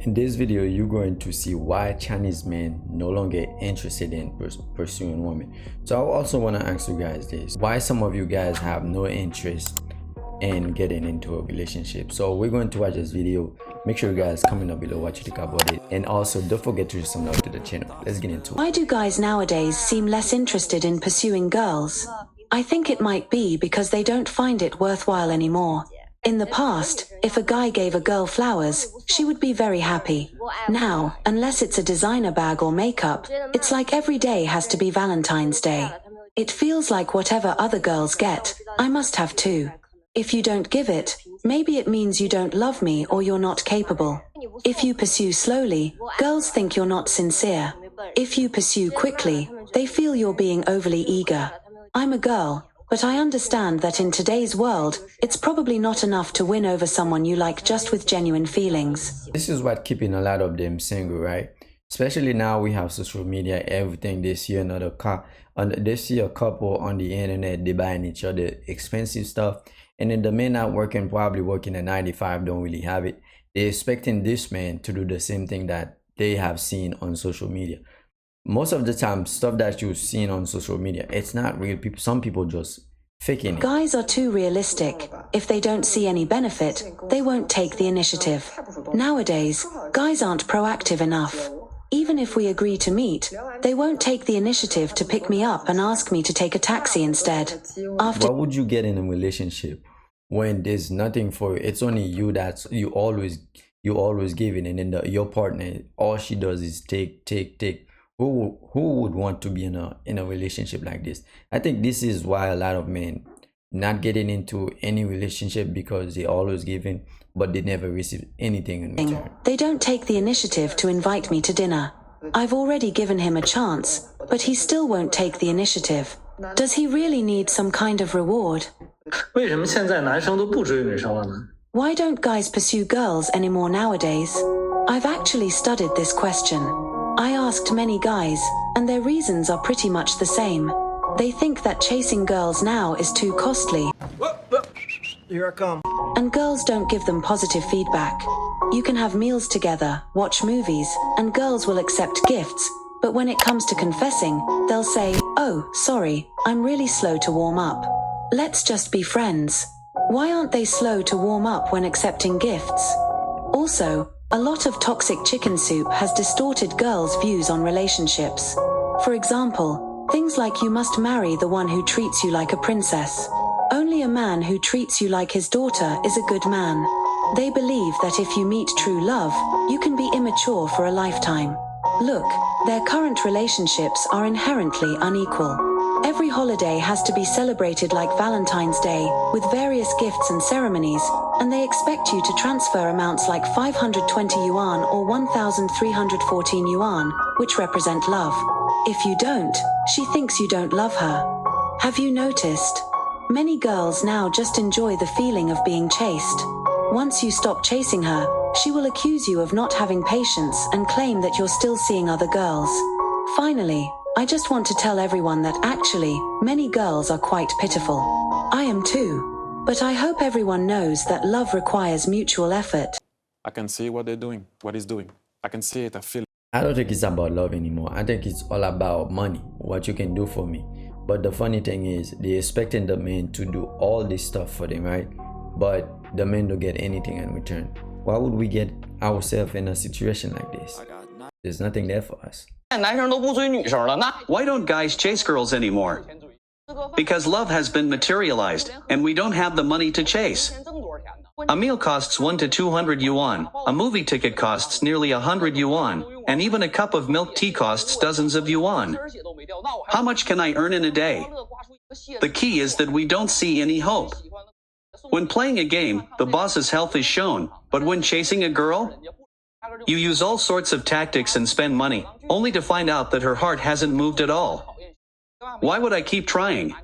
In this video, you're going to see why Chinese men no longer interested in pursuing women. So I also want to ask you guys this: why some of you guys have no interest in getting into a relationship? So we're going to watch this video. Make sure you guys comment down below what you think about it, and also don't forget to subscribe to the channel. Let's get into it. Why do guys nowadays seem less interested in pursuing girls? I think it might be because they don't find it worthwhile anymore. In the past, if a guy gave a girl flowers, she would be very happy. Now, unless it's a designer bag or makeup, it's like every day has to be Valentine's Day. It feels like whatever other girls get, I must have too. If you don't give it, maybe it means you don't love me or you're not capable. If you pursue slowly, girls think you're not sincere. If you pursue quickly, they feel you're being overly eager. I'm a girl, but I understand that in today's world, it's probably not enough to win over someone you like just with genuine feelings. This is what keeping a lot of them single, right? Especially now we have social media, everything. They see another car, and they see a couple on the internet, they buying each other expensive stuff, and then the men not working, probably working at 95, don't really have it. They're expecting this man to do the same thing that they have seen on social media. Most of the time, stuff that you've seen on social media, it's not real. People, some people just faking it. Guys are too realistic. If they don't see any benefit, they won't take the initiative. Nowadays, guys aren't proactive enough. Even if we agree to meet, they won't take the initiative to pick me up and ask me to take a taxi instead. What would you get in a relationship when there's nothing for you? It's only you that's you always giving, and then your partner, all she does is take. Who would want to be in a relationship like this? I think this is why a lot of men not getting into any relationship, because they always giving, but they never receive anything in return. They don't take the initiative to invite me to dinner. I've already given him a chance, but he still won't take the initiative. Does he really need some kind of reward? 为什么现在男生都不追女生了呢？ Why don't guys pursue girls anymore nowadays? I've actually studied this question. I asked many guys, and their reasons are pretty much the same. They think that chasing girls now is too costly. Here I come. And girls don't give them positive feedback. You can have meals together, watch movies, and girls will accept gifts, but when it comes to confessing, they'll say, "Oh, sorry, I'm really slow to warm up. Let's just be friends." Why aren't they slow to warm up when accepting gifts? Also, a lot of toxic chicken soup has distorted girls' views on relationships. For example, things like you must marry the one who treats you like a princess. Only a man who treats you like his daughter is a good man. They believe that if you meet true love, you can be immature for a lifetime. Look, their current relationships are inherently unequal. Every holiday has to be celebrated like Valentine's Day, with various gifts and ceremonies, and they expect you to transfer amounts like 520 yuan or 1,314 yuan, which represent love. If you don't, she thinks you don't love her. Have you noticed? Many girls now just enjoy the feeling of being chased. Once you stop chasing her, she will accuse you of not having patience and claim that you're still seeing other girls. Finally, I just want to tell everyone that actually, many girls are quite pitiful. I am too. But I hope everyone knows that love requires mutual effort. I can see what they're doing, what he's doing. I can see it, I feel it. I don't think it's about love anymore. I think it's all about money, what you can do for me. But the funny thing is, they're expecting the man to do all this stuff for them, right? But the men don't get anything in return. Why would we get ourselves in a situation like this? There's nothing there for us. Why don't guys chase girls anymore? Because love has been materialized, and we don't have the money to chase. A meal costs 1 to 200 yuan, a movie ticket costs nearly 100 yuan, and even a cup of milk tea costs dozens of yuan. How much can I earn in a day? The key is that we don't see any hope. When playing a game, the boss's health is shown, but when chasing a girl, you use all sorts of tactics and spend money, only to find out that her heart hasn't moved at all. Why would I keep trying?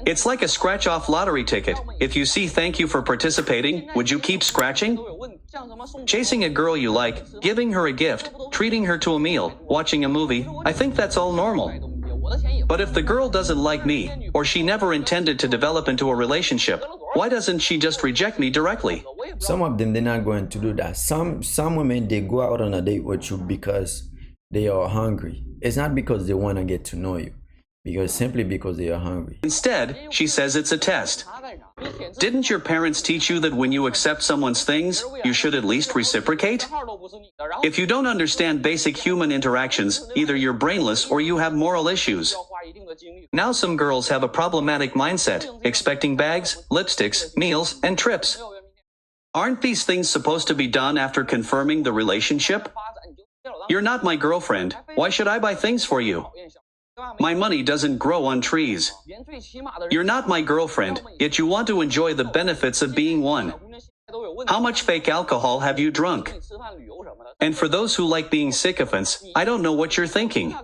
It's like a scratch-off lottery ticket. If you see "thank you for participating," would you keep scratching? Chasing a girl you like, giving her a gift, treating her to a meal, watching a movie, I think that's all normal. But if the girl doesn't like me, or she never intended to develop into a relationship, why doesn't she just reject me directly? Some of them, they're not going to do that. Some women, they go out on a date with you because they are hungry. It's not because they want to get to know you, simply because they are hungry. Instead, she says it's a test. Didn't your parents teach you that when you accept someone's things, you should at least reciprocate? If you don't understand basic human interactions, either you're brainless or you have moral issues. Now some girls have a problematic mindset, expecting bags, lipsticks, meals, and trips. Aren't these things supposed to be done after confirming the relationship? You're not my girlfriend. Why should I buy things for you? My money doesn't grow on trees. You're not my girlfriend, yet you want to enjoy the benefits of being one. How much fake alcohol have you drunk? And for those who like being sycophants, I don't know what you're thinking.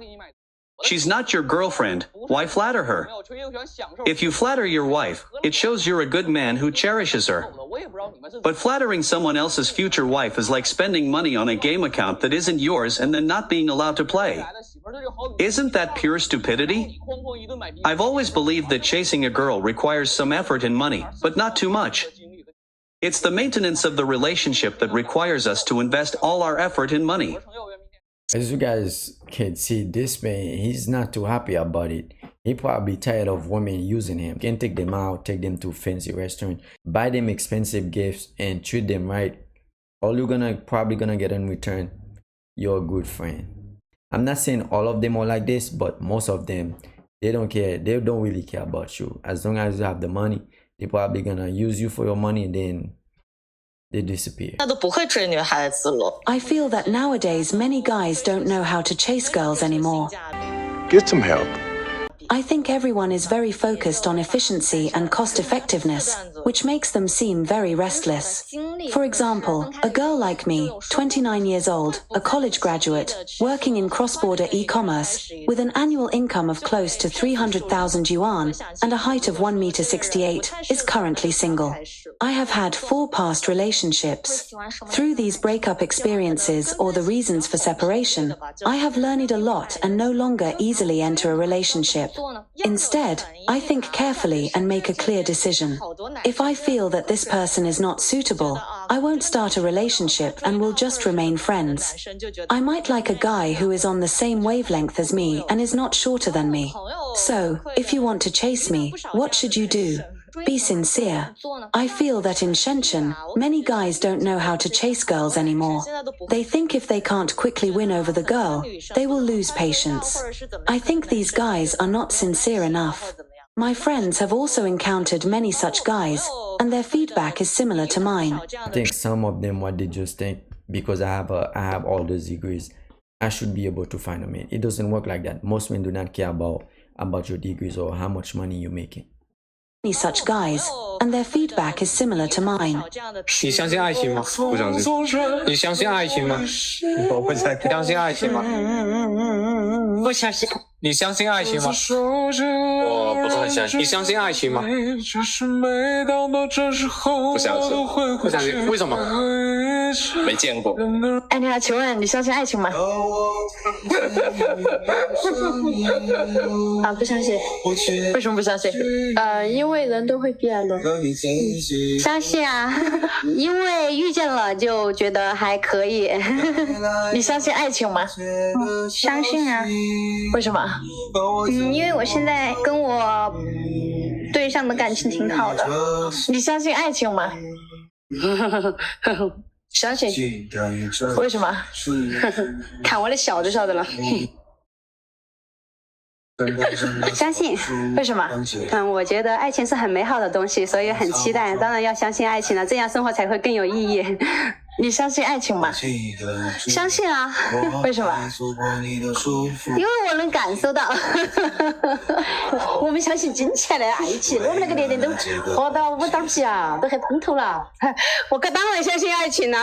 She's not your girlfriend. Why flatter her? If you flatter your wife, it shows you're a good man who cherishes her. But flattering someone else's future wife is like spending money on a game account that isn't yours and then not being allowed to play. Isn't that pure stupidity? I've always believed that chasing a girl requires some effort and money, but not too much. It's the maintenance of the relationship that requires us to invest all our effort and money. As you guys can see, this man, he's not too happy about it. He probably tired of women using him. Can take them out, take them to fancy restaurant, buy them expensive gifts, and treat them right. All you're probably gonna get in return, you're a good friend. I'm not saying all of them are like this, but most of them, they don't care. They don't really care about you. As long as you have the money, they're probably gonna use you for your money and then they disappear. I feel that nowadays many guys don't know how to chase girls anymore. Get some help. I think everyone is very focused on efficiency and cost effectiveness, which makes them seem very restless. For example, a girl like me, 29 years old, a college graduate, working in cross-border e-commerce, with an annual income of close to 300,000 yuan and a height of 1.68 meters, is currently single. I have had 4 past relationships. Through these breakup experiences or the reasons for separation, I have learned a lot and no longer easily enter a relationship. Instead, I think carefully and make a clear decision. If I feel that this person is not suitable, I won't start a relationship and will just remain friends. I might like a guy who is on the same wavelength as me and is not shorter than me. So, if you want to chase me, what should you do? Be sincere. I feel that in Shenzhen, many guys don't know how to chase girls anymore. They think if they can't quickly win over the girl, they will lose patience. I think these guys are not sincere enough. My friends have also encountered many such guys, and their feedback is similar to mine. I think some of them, what they just think, because I have all those degrees, I should be able to find a man. It doesn't work like that. Most men do not care about your degrees or how much money you're making. Such guys, and their feedback is similar to mine. 你相信爱情吗？不相信。你相信爱情吗？我不相信。相信爱情吗？不相信。你相信爱情吗？我不是很相信。你相信爱情吗？不相信。不相信。为什么？没见过。哎，你好，请问你相信爱情吗？啊，不相信。为什么不相信？因为人都会变的。相信啊，因为遇见了就觉得还可以。你相信爱情吗？相信啊。为什么？因为我现在跟我对象的感情挺好的。你相信爱情吗？相信。为什么？看我的笑就晓得了。相信。为什么？我觉得爱情是很美好的东西，所以很期待。当然要相信爱情了，这样生活才会更有意义。你相信爱情吗？相信啊。为什么？因为我能感受到。我们相信金钱的爱情，我们那个年龄都活到5点皮啊，都还碰头了。我当然相信爱情了。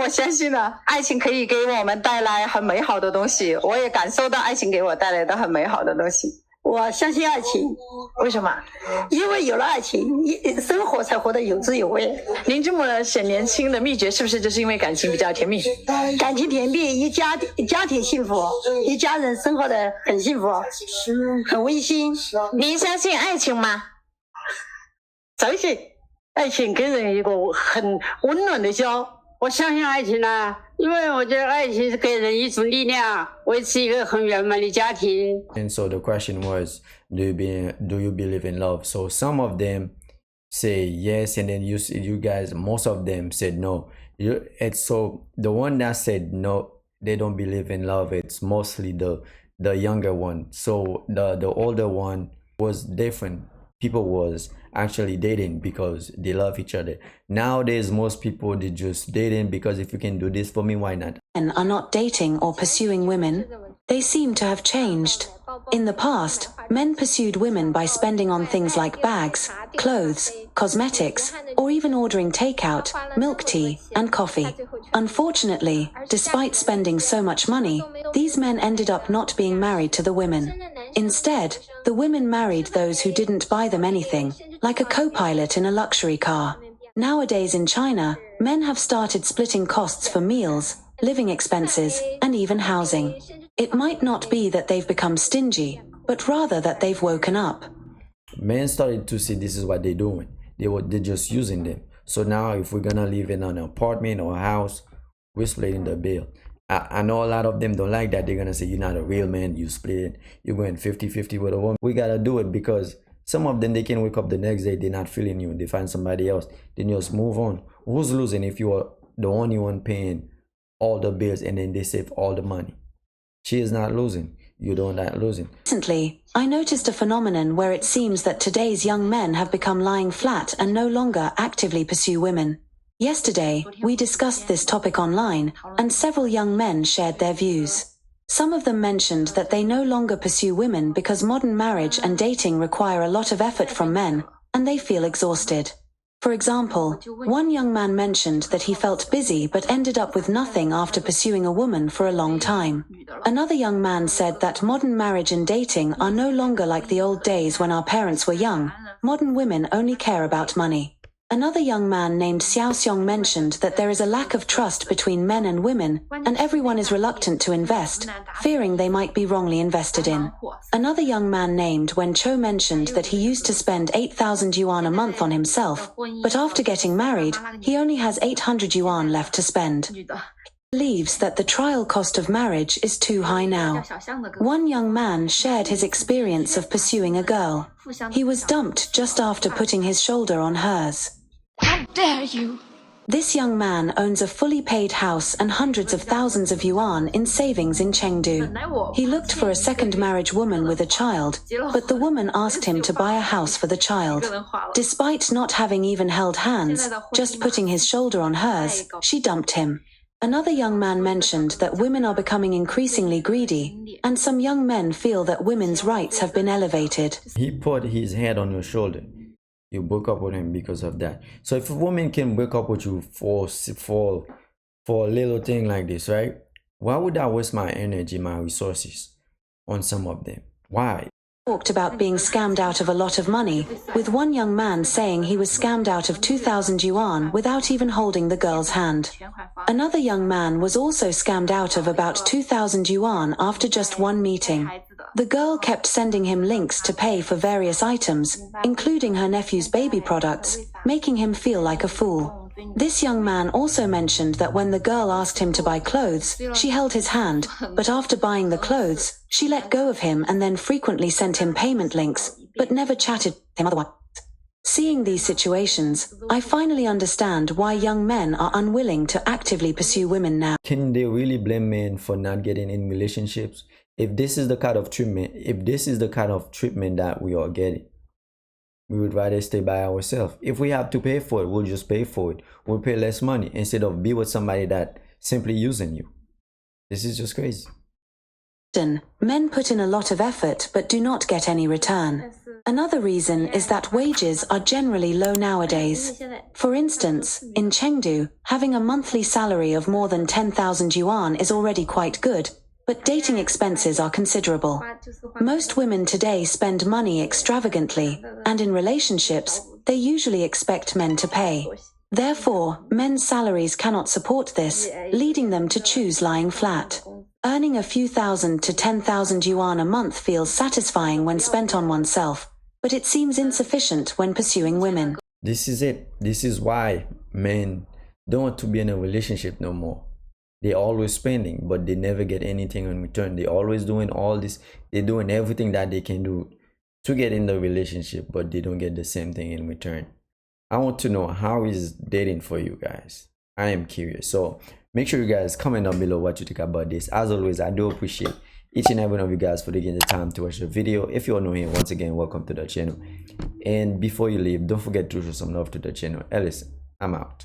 我相信了，爱情可以给我们带来很美好的东西，我也感受到爱情给我带来的很美好的东西。我相信爱情。为什么？因为有了爱情，生活才活得有滋有味。您这么显年轻的秘诀是不是就是因为感情比较甜蜜？感情甜蜜，一家庭幸福，一家人生活得很幸福，很温馨。您相信爱情吗？相信。爱情给人一个很温暖的家。我相信爱情呢，因为我觉得爱情是给人一种力量，维持一个很圆满的家庭。 And so the question was, do you believe in love? So some of them say yes, and then you guys, most of them said no. It's so the one that said no, they don't believe in love. It's mostly the younger one. So the older one was different. People was actually dating because they love each other. Nowadays, most people, they just dating because if you can do this for me, why not? Men are not dating or pursuing women. They seem to have changed. In the past, men pursued women by spending on things like bags, clothes, cosmetics, or even ordering takeout, milk tea, and coffee. Unfortunately, despite spending so much money, these men ended up not being married to the women. Instead, the women married those who didn't buy them anything, like a co-pilot in a luxury car. Nowadays in China, men have started splitting costs for meals, living expenses, and even housing. It might not be that they've become stingy, but rather that they've woken up. Men started to see this is what they're doing. They're just using them. So now if we're gonna live in an apartment or a house, we're splitting the bill. I know a lot of them don't like that. They're gonna say you're not a real man, you split it, you're going 50-50 with a woman. We gotta do it because some of them, they can wake up the next day, they're not feeling you, they find somebody else, then you just move on. Who's losing if you are the only one paying all the bills and then they save all the money? She is not losing. You don't not losing. Recently, I noticed a phenomenon where it seems that today's young men have become lying flat and no longer actively pursue women. Yesterday, we discussed this topic online, and several young men shared their views. Some of them mentioned that they no longer pursue women because modern marriage and dating require a lot of effort from men, and they feel exhausted. For example, one young man mentioned that he felt busy but ended up with nothing after pursuing a woman for a long time. Another young man said that modern marriage and dating are no longer like the old days when our parents were young. Modern women only care about money. Another young man named Xiao Xiong mentioned that there is a lack of trust between men and women, and everyone is reluctant to invest, fearing they might be wrongly invested in. Another young man named Wen Cho mentioned that he used to spend 8,000 yuan a month on himself, but after getting married, he only has 800 yuan left to spend. He believes that the trial cost of marriage is too high now. One young man shared his experience of pursuing a girl. He was dumped just after putting his shoulder on hers. How dare you! This young man owns a fully paid house and hundreds of thousands of yuan in savings in Chengdu. He looked for a second marriage woman with a child, but the woman asked him to buy a house for the child. Despite not having even held hands, just putting his shoulder on hers, she dumped him. Another young man mentioned that women are becoming increasingly greedy, and some young men feel that women's rights have been elevated. He put his head on your shoulder. You broke up with him because of that. So if a woman can break up with you for a little thing like this, right? Why would I waste my energy, my resources on some of them? Why? Talked about being scammed out of a lot of money, with one young man saying he was scammed out of 2,000 yuan without even holding the girl's hand. Another young man was also scammed out of about 2,000 yuan after just one meeting. The girl kept sending him links to pay for various items, including her nephew's baby products, making him feel like a fool. This young man also mentioned that when the girl asked him to buy clothes, she held his hand, but after buying the clothes, she let go of him and then frequently sent him payment links, but never chatted with him otherwise. Seeing these situations, I finally understand why young men are unwilling to actively pursue women now. Can they really blame men for not getting in relationships? If this is the kind of treatment that we are getting, we would rather stay by ourselves. If we have to pay for it, we'll just pay for it. We'll pay less money instead of be with somebody that simply using you. This is just crazy. Men put in a lot of effort but do not get any return. Another reason is that wages are generally low nowadays. For instance, in Chengdu, having a monthly salary of more than 10,000 yuan is already quite good, but dating expenses are considerable. Most women today spend money extravagantly, and in relationships, they usually expect men to pay. Therefore, men's salaries cannot support this, leading them to choose lying flat. Earning a few thousand to 10,000 yuan a month feels satisfying when spent on oneself, but it seems insufficient when pursuing women. This is it. This is why men don't want to be in a relationship no more. They always spending, but they never get anything in return. They always doing all this. They're doing everything that they can do to get in the relationship, but they don't get the same thing in return. I want to know, how is dating for you guys? I am curious. So make sure you guys comment down below what you think about this. As always, I do appreciate each and every one of you guys for taking the time to watch the video. If you're new here, once again, welcome to the channel. And before you leave, don't forget to show some love to the channel. Listen, I'm out.